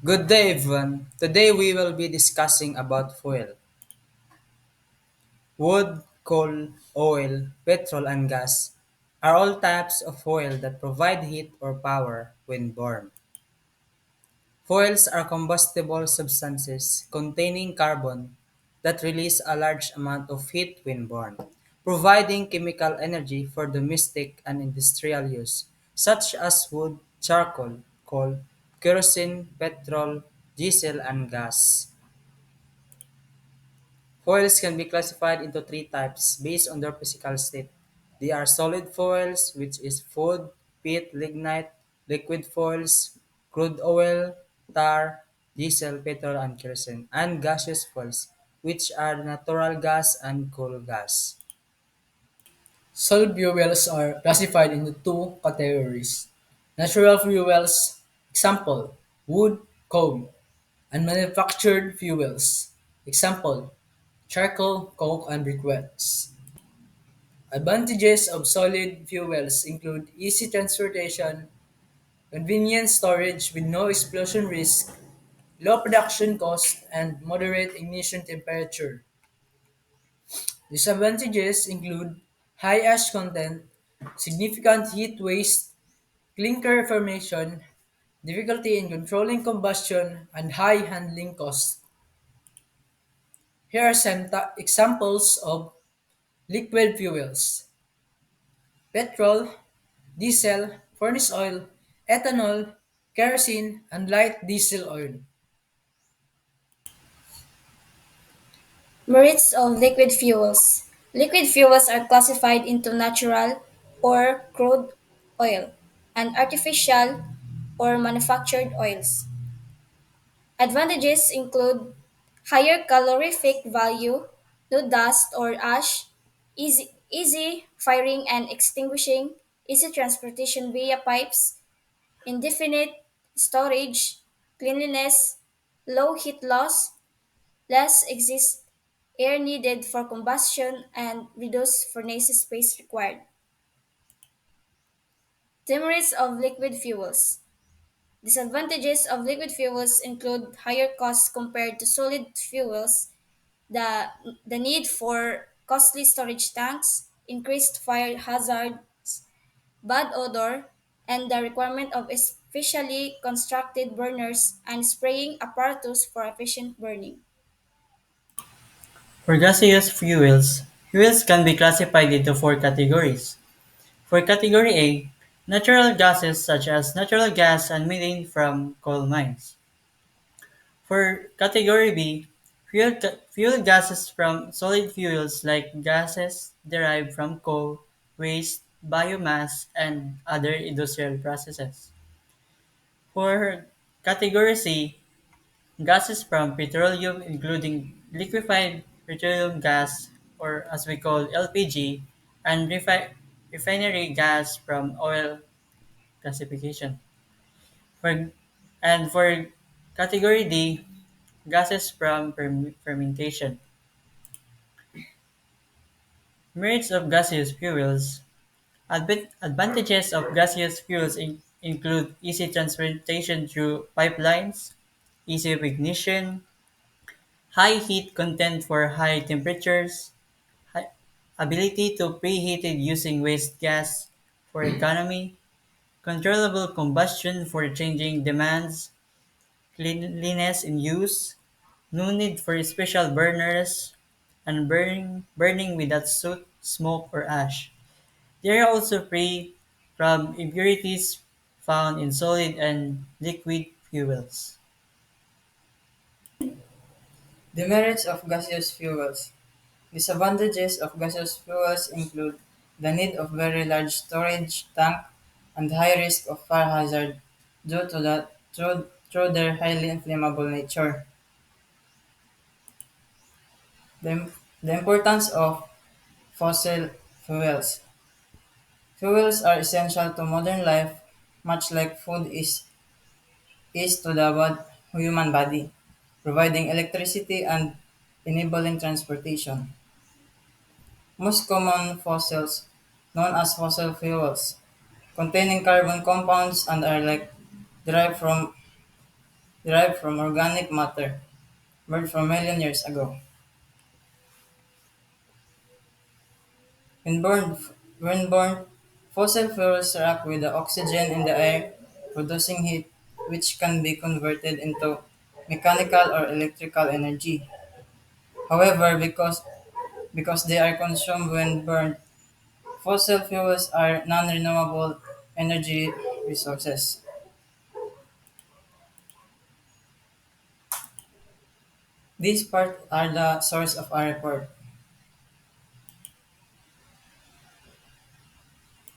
Good day, everyone. Today we will be discussing about fuel. Wood, coal, oil, petrol, and gas are all types of fuel that provide heat or power when burned. Fuels are combustible substances containing carbon that release a large amount of heat when burned, providing chemical energy for domestic and industrial use, such as wood, charcoal, coal, kerosene, petrol, diesel, and gas. Fuels can be classified into three types based on their physical state. They are solid fuels, which is food, peat, lignite, liquid fuels, crude oil, tar, diesel, petrol, and kerosene, and gaseous fuels, which are natural gas and coal gas. Solid fuels are classified into two categories. Natural fuels, example, wood, coal, and manufactured fuels, example, charcoal, coke, and briquettes. Advantages of solid fuels include easy transportation, convenient storage with no explosion risk, low production cost, and moderate ignition temperature. Disadvantages include high ash content, significant heat waste, clinker formation, difficulty in controlling combustion, and high handling costs. Here are some examples of liquid fuels: petrol, diesel, furnace oil, ethanol, kerosene, and light diesel oil. Merits of liquid fuels. Liquid fuels are classified into natural or crude oil and artificial or manufactured oils. Advantages include higher calorific value, no dust or ash, easy firing and extinguishing, easy transportation via pipes, indefinite storage, cleanliness, low heat loss, less exist air needed for combustion and reduced furnace space required. Demerits of liquid fuels. Disadvantages of liquid fuels include higher costs compared to solid fuels, the, the need for costly storage tanks, increased fire hazards, bad odor, and the requirement of specially constructed burners and spraying apparatus for efficient burning. For gaseous fuels, fuels can be classified into four categories. For category A, natural gases such as natural gas and methane from coal mines. For category B, fuel gases from solid fuels like gases derived from coal, waste, biomass, and other industrial processes. For category C, gases from petroleum including liquefied petroleum gas or as we call LPG and refinery gas from oil gasification. For, and for category D, gases from fermentation. Merits of gaseous fuels. Advantages of gaseous fuels include easy transportation through pipelines, easy ignition, high heat content for high temperatures, hi- ability to preheated using waste gas for economy, controllable combustion for changing demands, cleanliness in use, no need for special burners, and burning without soot, smoke, or ash. They are also free from impurities found in solid and liquid fuels. Demerits of gaseous fuels. Disadvantages of gaseous fuels include the need of very large storage tank and high risk of fire hazard due to their highly inflammable nature. The, the importance of fossil fuels. Fuels are essential to modern life, much like food is to the human body, providing electricity and enabling transportation. Most common fossils, known as fossil fuels, containing carbon compounds and are like derived from derived from organic matter burned from million years ago. When burned, when burned, fossil fuels react with the oxygen in the air, producing heat, which can be converted into mechanical or electrical energy. However, because they are consumed when burned, fossil fuels are non-renewable energy resources. These parts are the source of our report.